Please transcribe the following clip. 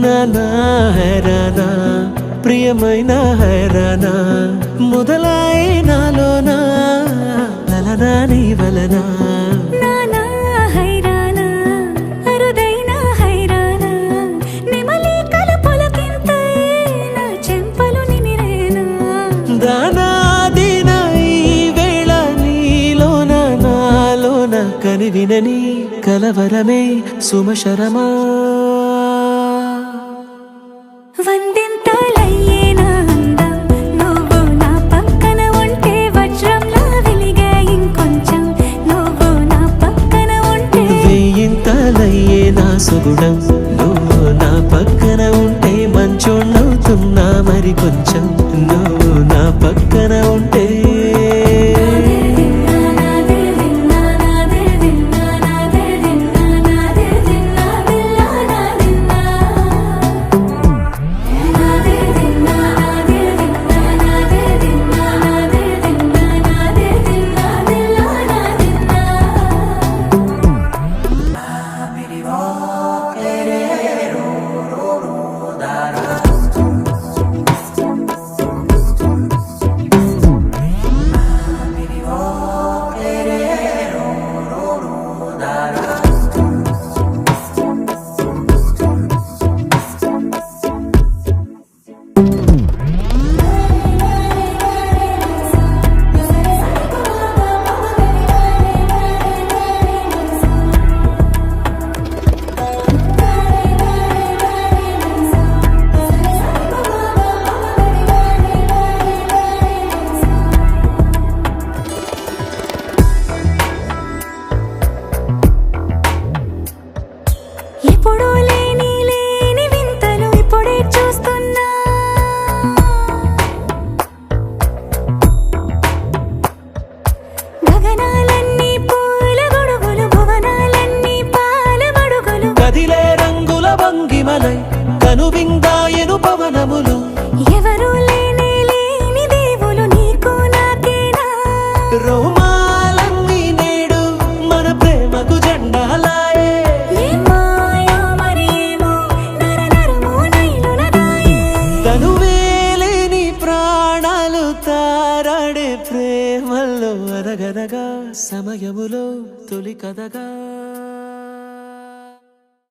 నానా హైరానా ప్రియమైన హైరానా మొదలాయి నాలోనా లలనా నీ వలనా నానా హైరానా అరుదైన హైరానా నిమలి కలపులకింతై నా చెంపలు నిమిరేనా దానాదిన ఈ వేళ నీలోన నాలోన కనివినని కలవరమే సుమశరమా వందింతలయ్యేనా అందం నువ్వు నా పక్కన ఉంటే వజ్రంలా వెలిగే ఇంకొంచెం నువ్వు నా పక్కన ఉంటే వెయ్యింతలయ్యే నా సుగుణం నువ్వు నా పక్కన ఉంటే మంచోళ్ళవుతున్నా మరి కొంచెం నువ్వు నా పక్కన ఉంటే ఎప్పుడూ లేని వింతలు ఇప్పుడే చూస్తున్నా గగనాలన్నీ పూల గొడుగులు భువనాలన్నీ పాల మడుగులు కదిలే రంగుల భంగిమలై కనువిందాయను పవనములు ఎవరూ లేని దేవులు నీకు నాకేనా రోమాలన్నీ నేడు మన ప్రేమకు జెండాలాయే ఏమాయో మరి ఏమో నరనరమో నైలునదాయే తనువేలేని ప్రాణాలు తారాడే ప్రేమల్లో అనగనగా సమయములో తొలి కథగా